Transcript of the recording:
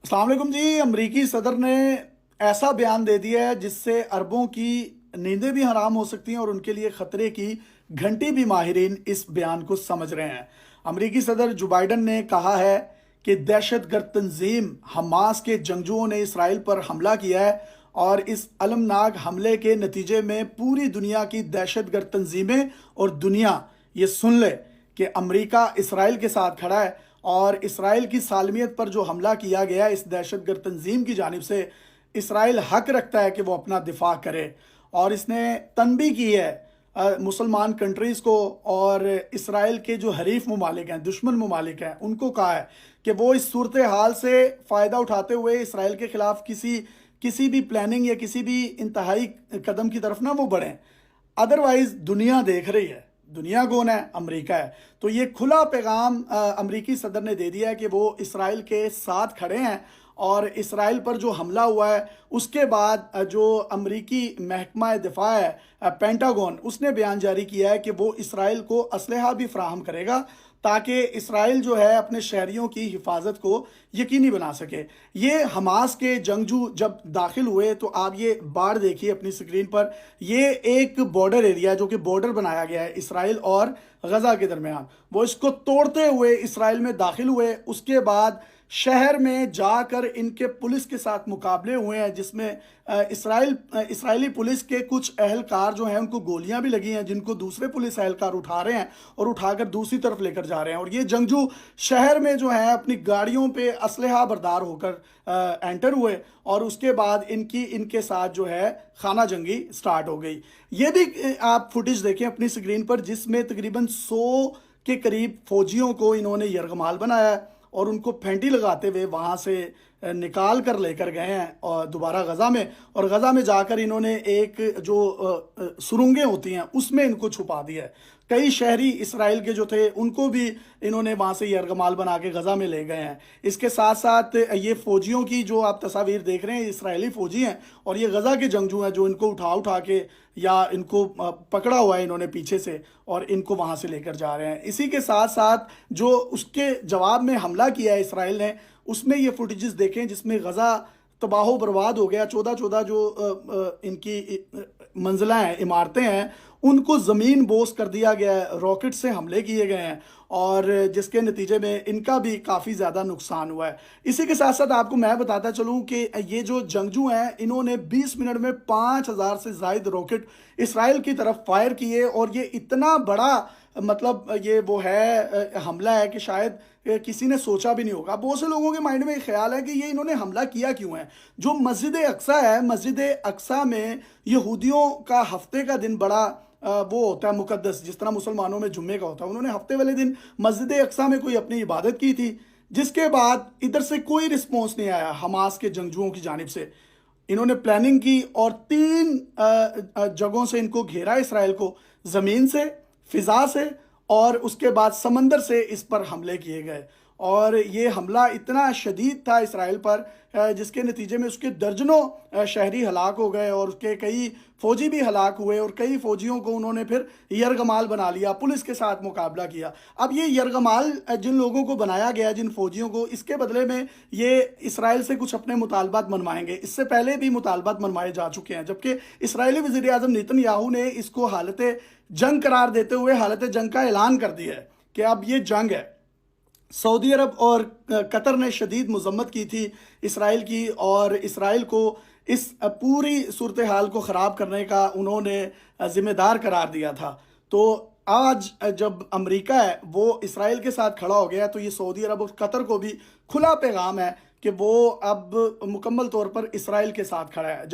अस्सलाम वालेकुम जी। अमरीकी सदर ने ऐसा बयान दे दिया है जिससे अरबों की नींदें भी हराम हो सकती हैं और उनके लिए खतरे की घंटी भी माहिरीन इस बयान को समझ रहे हैं। अमरीकी सदर जो बाइडन ने कहा है कि दहशतगर्द तंजीम हमास के जंगजुओं ने इसराइल पर हमला किया है और इस अलमनाक हमले के नतीजे में पूरी दुनिया की दहशतगर्द तंजीमें और दुनिया ये सुन ले कि अमरीका इसराइल के साथ खड़ा है और इसराइल की सालमियत पर जो हमला किया गया इस दहशतगर्द तंजीम की जानिब से इसराइल हक रखता है कि वो अपना दिफा करे। और इसने तनबीह की है मुसलमान कंट्रीज़ को और इसराइल के जो हरीफ ममालिक हैं, दुश्मन ममालिक हैं, उनको कहा है कि वो इस सूरत हाल से फ़ायदा उठाते हुए इसराइल के ख़िलाफ़ किसी भी प्लानिंग या किसी भी इंतहाई कदम की तरफ ना वो बढ़ें। अदरवाइज़ दुनिया देख रही है। दुनिया कौन है? अमेरिका है। तो ये खुला पैगाम अमरीकी सदर ने दे दिया है कि वो इसराइल के साथ खड़े हैं और इसराइल पर जो हमला हुआ है उसके बाद जो अमरीकी महकमा दिफा है पेंटागन, उसने बयान जारी किया है कि वो इसराइल को असलहा भी फराहम करेगा ताकि इसराइल जो है अपने शहरियों की हिफाजत को यकीनी बना सके। ये हमास के जंगजू जब दाखिल हुए तो आप ये बाढ़ देखिए अपनी स्क्रीन पर। ये एक बॉर्डर एरिया जो कि बॉर्डर बनाया गया है इसराइल और गजा के दरमियान, वो इसको तोड़ते हुए इसराइल में दाखिल हुए। उसके बाद शहर में जाकर इनके पुलिस के साथ मुकाबले हुए हैं जिसमें इसराइली पुलिस के कुछ अहलकार जो हैं उनको गोलियां भी लगी हैं, जिनको दूसरे पुलिस अहलकार उठा रहे हैं और उठाकर दूसरी तरफ लेकर जा रहे हैं। और ये जंगजू शहर में जो है अपनी गाड़ियों पे असलहा बरदार होकर एंटर हुए और उसके बाद इनके साथ जो है खाना जंगी स्टार्ट हो गई। ये भी आप फुटेज देखें अपनी स्क्रीन पर जिसमें तकरीबन 100 के करीब फौजियों को इन्होंने यरगमाल बनाया है और उनको फेंटी लगाते हुए वहाँ से निकाल कर लेकर गए हैं और दोबारा गज़ा में, और गज़ा में जाकर इन्होंने एक जो सुरंगें होती हैं उसमें इनको छुपा दिया है। कई शहरी इसराइल के जो थे उनको भी इन्होंने वहाँ से यरगमाल बना के गज़ा में ले गए हैं। इसके साथ साथ ये फ़ौजियों की जो आप तस्वीर देख रहे हैं इसराइली फ़ौजी हैं और ये गज़ा के जंगजू हैं जो इनको उठा के या इनको पकड़ा हुआ है इन्होंने पीछे से और इनको वहाँ से लेकर जा रहे हैं। इसी के साथ साथ जो उसके जवाब में हमला किया है इसराइल ने, उसमें ये फुटेजेस देखें जिसमें गज़ा तबाह बर्बाद हो गया। 14 जो इनकी मंजिला हैं, इमारतें हैं, उनको ज़मीन बोस कर दिया गया है, रॉकेट से हमले किए गए हैं और जिसके नतीजे में इनका भी काफ़ी ज़्यादा नुकसान हुआ है। इसी के साथ साथ आपको मैं बताता चलूँ कि ये जो जंगजू हैं इन्होंने 20 मिनट में 5000 से ज़ायद रॉकेट इसराइल की तरफ फायर किए और ये इतना बड़ा मतलब ये वो है हमला है कि शायद किसी ने सोचा भी नहीं होगा। बहुत से लोगों के माइंड में एक ख्याल है कि ये इन्होंने हमला किया क्यों है। जो मस्जिद अक्सा है, मस्जिद अक्सा में यहूदियों का हफ्ते का दिन बड़ा वो होता है मुकद्दस, जिस तरह मुसलमानों में जुम्मे का होता है। उन्होंने हफ्ते वाले दिन मस्जिद अक्सा में कोई अपनी इबादत की थी, जिसके बाद इधर से कोई रिस्पॉन्स नहीं आया हमास के जंगजुओं की जानिब से। इन्होंने प्लानिंग की और 3 जगहों से इनको घेरा इसराइल को, ज़मीन से, फ़िज़ा से और उसके बाद समंदर से इस पर हमले किए गए। और ये हमला इतना शदीद था इसराइल पर जिसके नतीजे में उसके दर्जनों शहरी हलाक हो गए और उसके कई फ़ौजी भी हलाक हुए और कई फ़ौजियों को उन्होंने फिर यरगमाल बना लिया, पुलिस के साथ मुकाबला किया। अब ये यरगमाल जिन लोगों को बनाया गया, जिन फ़ौजियों को, इसके बदले में ये इसराइल से कुछ अपने मुतालबात मनवाएंगे। इससे पहले भी मुतालबात मनवाए जा चुके हैं, जबकि इसराइली वज़ीर आज़म नेतन्याहू ने इसको हालत जंग करार देते हुए हालत जंग का ऐलान कर दिया है कि अब ये जंग है। सऊदी अरब और कतर ने शदीद मज़म्मत की थी इसराइल की और इसराइल को इस पूरी सूरत हाल को ख़राब करने का उन्होंने ज़िम्मेदार करार दिया था। तो आज जब अमेरिका है वो इसराइल के साथ खड़ा हो गया तो ये सऊदी अरब और कतर को भी खुला पैगाम है कि वो अब मुकम्मल तौर पर इसराइल के साथ खड़ा है।